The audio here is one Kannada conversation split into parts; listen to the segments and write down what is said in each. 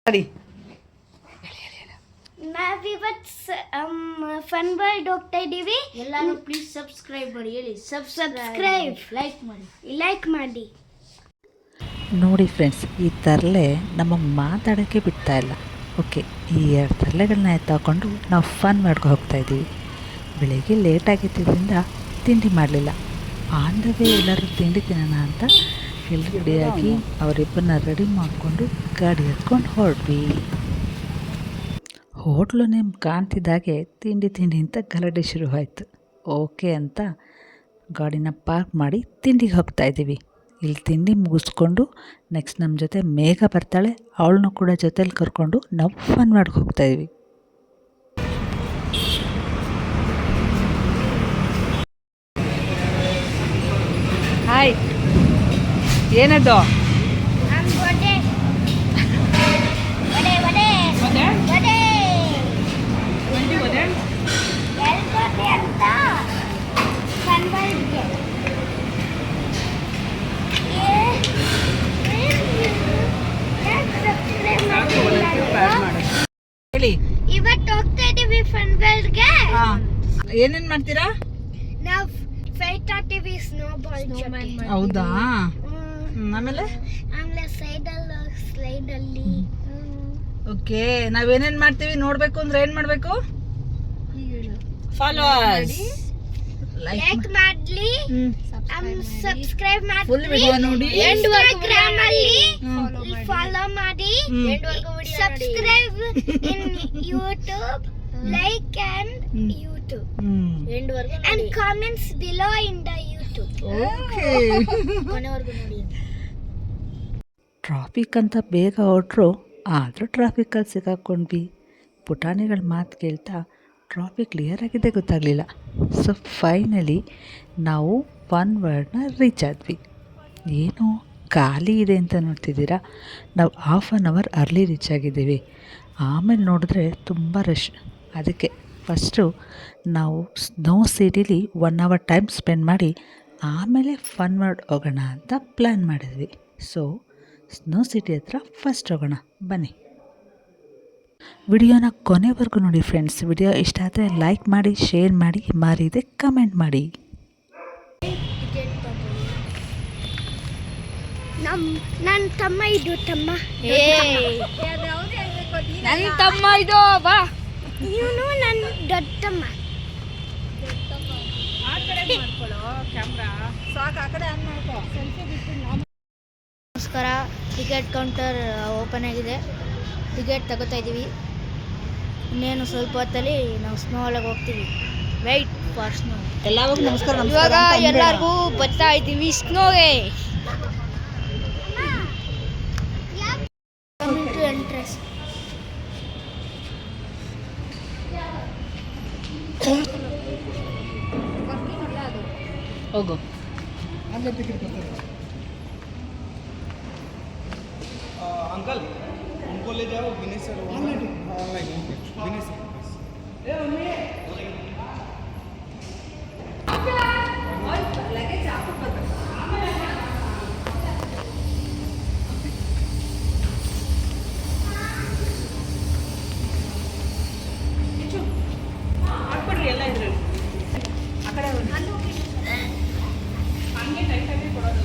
ಸರಿ. ನಾವಿವತ್ತು ಫನ್ ವರ್ಲ್ಡ್ ಹೋಗ್ತಾ ಇದ್ದೀವಿ. ಎಲ್ಲರೂ ಪ್ಲೀಸ್ ಸಬ್ಸ್ಕ್ರೈಬ್ ಮಾಡಿ. ಹೇಳಿ ಸಬ್ಸ್ಕ್ರೈಬ್ ಲೈಕ್ ಮಾಡಿ. ನೋಡಿ ಫ್ರೆಂಡ್ಸ್, ಈ ತರಲೆ ನಮ್ಮ ಮಾತಾಡೋಕ್ಕೆ ಬಿಡ್ತಾ ಇಲ್ಲ. ಓಕೆ, ಈ 2 ತರಲೆಗಳನ್ನ ಎತ್ತಾಕೊಂಡು ನಾವು ಫನ್ ಮಾಡ್ಕೊ ಹೋಗ್ತಾ ಇದ್ದೀವಿ. ಬೆಳಿಗ್ಗೆ ಲೇಟಾಗಿದ್ದರಿಂದ ತಿಂಡಿ ಮಾಡಲಿಲ್ಲ. ಆನ್ ದ ವೇ ಎಲ್ಲರೂ ತಿಂಡಿ ತಿನ್ನೋಣ ಅಂತ ಎಲ್ಲ ರೆಡಿಯಾಗಿ ಅವರಿಬ್ಬರನ್ನ ರೆಡಿ ಮಾಡಿಕೊಂಡು ಗಾಡಿ ಎತ್ಕೊಂಡು ಹೊರಡ್ವಿ. ಹೋಟ್ಲು ನೇಮ್ ಕಾಣ್ತಿದ್ದಾಗೆ ತಿಂಡಿ ಅಂತ ಗಲಾಟೆ ಶುರುವಾಯಿತು. ಓಕೆ ಅಂತ ಗಾಡಿನ ಪಾರ್ಕ್ ಮಾಡಿ ತಿಂಡಿಗೆ ಹೋಗ್ತಾ ಇದ್ದೀವಿ. ಇಲ್ಲಿ ತಿಂಡಿ ಮುಗಿಸ್ಕೊಂಡು ನೆಕ್ಸ್ಟ್ ನಮ್ಮ ಜೊತೆ ಮೇಘ ಬರ್ತಾಳೆ. ಅವಳನ್ನು ಕೂಡ ಜೊತೇಲಿ ಕರ್ಕೊಂಡು ನಾವು ಫನ್ ಮಾಡ್ಕೊ ಹೋಗ್ತಾಯಿದ್ವಿ. ಹಾಯ್, ಏನದು? ಹೇಳಿ, ಇವತ್ತು ಹೋಗ್ತಾ ಇದೀವಿ ಫನ್ ವರ್ಲ್ಡ್ಗೆ. ಏನೇನು ಮಾಡ್ತೀರಾ? ನಾವು ಫೈಟ್ ಆಡ್ತೀವಿ, ಸ್ನೋಬಾಲ್. ಹೌದಾ? ಆಮೇಲೆ ಸ್ಲೈಡ್ ಅಲ್ಲಿ. ಓಕೆ, ನಾವೇನೇನು ಮಾಡ್ತೀವಿ ನೋಡಬೇಕು ಅಂದ್ರೆ ಏನು ಮಾಡಬೇಕು? ಫಾಲೋ ಅಸ್, ಲೈಕ್ ಮಾಡ್ಲಿ, ಸಬ್ಸ್ಕ್ರೈಬ್ ಮಾಡಿ, ಫುಲ್ ವಿಡಿಯೋ ನೋಡಿ, ಇನ್ಸ್ಟಾಗ್ರಾಮ್ ಅಲ್ಲಿ ಫಾಲೋ ಮಾಡಿ, subscribe in YouTube, like and YouTube, and comments below in the YouTube. Okay. ಕೊನೆವರೆಗೂ ನೋಡಿ. ಟ್ರಾಫಿಕ್ ಅಂತ ಬೇಗ ಹೊರಟ್ರು, ಆದರೂ ಟ್ರಾಫಿಕಲ್ಲಿ ಸಿಕ್ಕಾಕೊಂಡ್ವಿ. ಪುಟಾಣಿಗಳ ಮಾತು ಕೇಳ್ತಾ ಟ್ರಾಫಿಕ್ ಕ್ಲಿಯರ್ ಆಗಿದೆ ಗೊತ್ತಾಗಲಿಲ್ಲ. ಸೊ ಫೈನಲಿ ನಾವು ಫನ್ ವರ್ಲ್ಡ್ನ ರೀಚ್ ಆದ್ವಿ. ಏನು ಖಾಲಿ ಇದೆ ಅಂತ ನೋಡ್ತಿದ್ದೀರಾ? ನಾವು half an hour early reach ಆಗಿದ್ದೀವಿ. ಆಮೇಲೆ ನೋಡಿದ್ರೆ ತುಂಬ ರಶ್. ಅದಕ್ಕೆ ಫಸ್ಟು ನಾವು ಸ್ನೋ ಸಿಟಿಲಿ 1 ಅವರ್ ಟೈಮ್ ಸ್ಪೆಂಡ್ ಮಾಡಿ ಆಮೇಲೆ ಫನ್ ವರ್ಲ್ಡ್ ಹೋಗೋಣ ಅಂತ ಪ್ಲ್ಯಾನ್ ಮಾಡಿದ್ವಿ. ಸೊ ಸ್ನೋ ಸಿಟಿ ಹತ್ರ ಫಸ್ಟ್ ಹೋಗೋಣ ಬನ್ನಿ. ವಿಡಿಯೋನ ಕೊನೆವರೆಗೂ ನೋಡಿ ಫ್ರೆಂಡ್ಸ್. ವಿಡಿಯೋ ಇಷ್ಟ ಆದರೆ ಲೈಕ್ ಮಾಡಿ, ಶೇರ್ ಮಾಡಿ, ಮಾರಿದೆ ಕಮೆಂಟ್ ಮಾಡಿ. ನನ್ನ ತಮ್ಮ ಇದು ನನ್ನ ತಮ್ಮ ಇದು ಬಾ. ಇವನು ನನ್ನ ದೊಡ್ಡ ತಮ್ಮ. ನಮಸ್ಕಾರ. ಟಿಕೆಟ್ ಕೌಂಟರ್ ಓಪನ್ ಆಗಿದೆ. ಟಿಕೆಟ್ ತಗೋತಾ ಇದ್ದೀವಿ. ಇನ್ನೇನು ಸ್ವಲ್ಪ ಹೊತ್ತಲ್ಲಿ ನಾವು ಸ್ನೋ ಒಳಗೆ ಹೋಗ್ತೀವಿ. Wait for snow. ಎಲ್ಲರಿಗೂ ನಮಸ್ಕಾರ. ಇವಾಗ ಎಲ್ಲರಿಗೂ ಬರ್ತಾ ಇದ್ದೀವಿ ಸ್ನೋಗೆ. ಎಂಟ್ರೆನ್ಸ್. ಹೋಗು. अंकल उनको ले जाओ विनय सर ऑनलाइन विनय सर ಎಲ್ಲ ಇದ್ರಲ್ಲಿ ಆ ಕಡೆ ಹಂಗೆ ಟೈಟಾಗಿ ಕೊಡೋದು.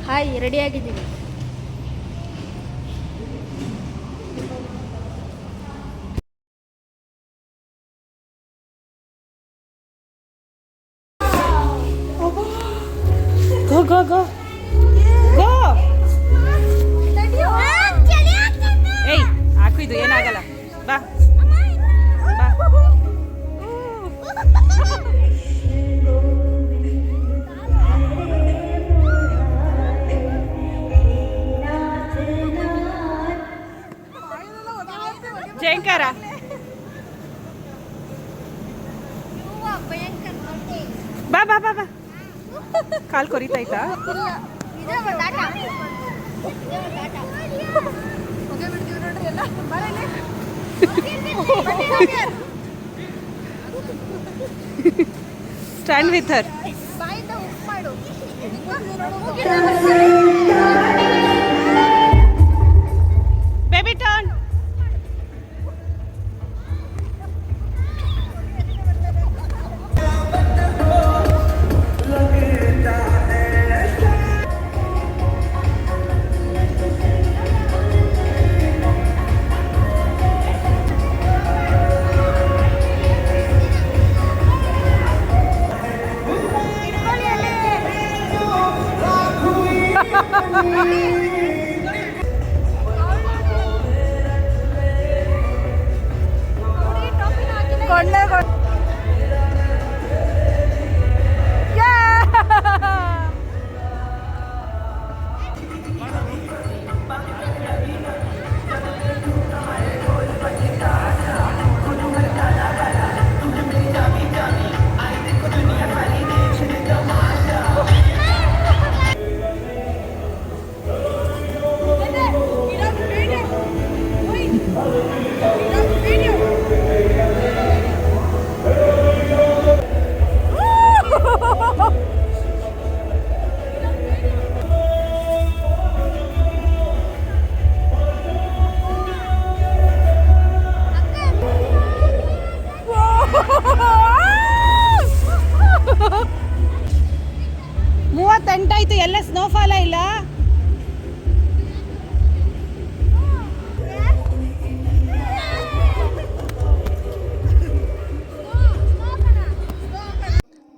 Hi, ರೆಡಿಯಾಗಿದ್ದೀವಿ. Go, go, go. Go. ಏಯ್, ಹಾಕು, ಇದು ಏನಾಗಲ್ಲ. ಬಾ ಬಾ. ಜಯಂಕಾರ ಬಾ ಬಾ ಬಾ ಬಾ. ಕಾಲು ಕೊರಿತಾಯ್ತಾ? Stand with her. Baby turn. ಮೂವತ್ತೆಂಟಾಯ್ತು, ಎಲ್ಲ ಸ್ನೋಫಾಲ ಇಲ್ಲ.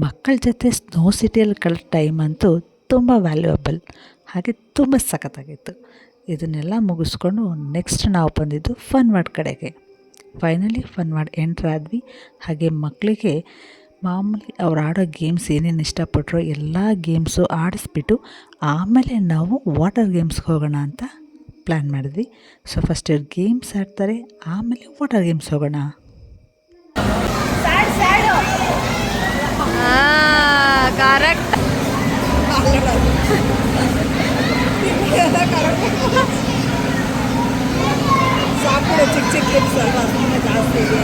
ಮಕ್ಕಳ ಜೊತೆ ಸ್ನೋ ಸಿಟಿಯಲ್ಲಿ ಕಳೆದ ಟೈಮ್ ಅಂತೂ ತುಂಬ ವ್ಯಾಲ್ಯೂಯಬಲ್, ಹಾಗೆ ತುಂಬ ಸಖತ್ತಾಗಿತ್ತು. ಇದನ್ನೆಲ್ಲ ಮುಗಿಸ್ಕೊಂಡು ನೆಕ್ಸ್ಟ್ ನಾವು ಬಂದಿದ್ದು ಫನ್ ವರ್ಡ್ ಕಡೆಗೆ. ಫೈನಲಿ ಫನ್ ವರ್ಡ್ ಎಂಟ್ರ್ ಆದ್ವಿ. ಹಾಗೆ ಮಕ್ಕಳಿಗೆ ಮಾಮೂಲಿ ಅವ್ರು ಆಡೋ ಗೇಮ್ಸ್ ಏನೇನು ಇಷ್ಟಪಟ್ಟರೋ ಎಲ್ಲ ಗೇಮ್ಸು ಆಡಿಸ್ಬಿಟ್ಟು ಆಮೇಲೆ ನಾವು ವಾಟರ್ ಗೇಮ್ಸ್ಗೆ ಹೋಗೋಣ ಅಂತ ಪ್ಲ್ಯಾನ್ ಮಾಡಿದ್ವಿ. ಸೊ ಫಸ್ಟ್ ಇವ್ರು ಗೇಮ್ಸ್ ಆಡ್ತಾರೆ, ಆಮೇಲೆ ವಾಟರ್ ಗೇಮ್ಸ್ ಹೋಗೋಣ. ಕರೆಕ್ಟ್. ಚಿಕ್ಕ ಚಿಕ್ಕ ಲಿಪ್ಸ್ ಅಲ್ವಾ, ತುಂಬ ಜಾಸ್ತಿ ಇದೆ.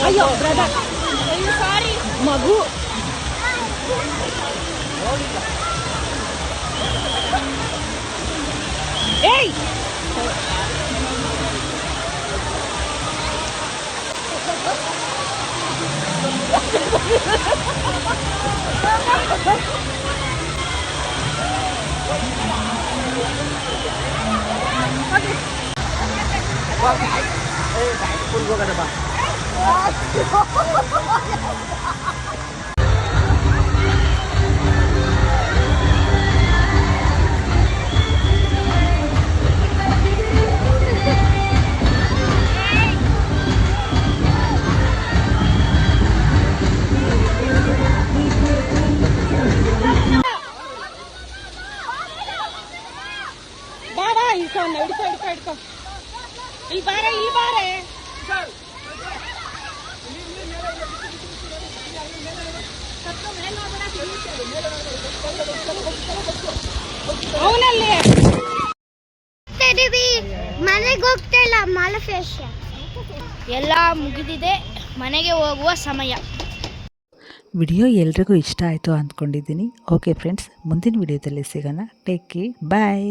ಅಯ್ಯೋ ಬ್ರದರ್, ಸಾರಿ ಮಗು. ಏಯ್ ಬಾಬಾ ಹಿಡ್ಕೊ ಇಲ್ಲಿ ಬಾರೆ ಅವನಲ್ಲಿ ಮನೆಗೆ ಹೋಗ್ತಾ ಇಲ್ಲ ಮಾಲಫೇಶ. ಎಲ್ಲ ಮುಗಿದಿದೆ, ಮನೆಗೆ ಹೋಗುವ ಸಮಯ. ವಿಡಿಯೋ ಎಲ್ರಿಗೂ ಇಷ್ಟ ಆಯಿತು ಅಂದ್ಕೊಂಡಿದ್ದೀನಿ. ಓಕೆ ಫ್ರೆಂಡ್ಸ್, ಮುಂದಿನ ವಿಡಿಯೋದಲ್ಲಿ ಸಿಗೋಣ. ಟೇಕ್ ಕೇರ್, ಬಾಯ್.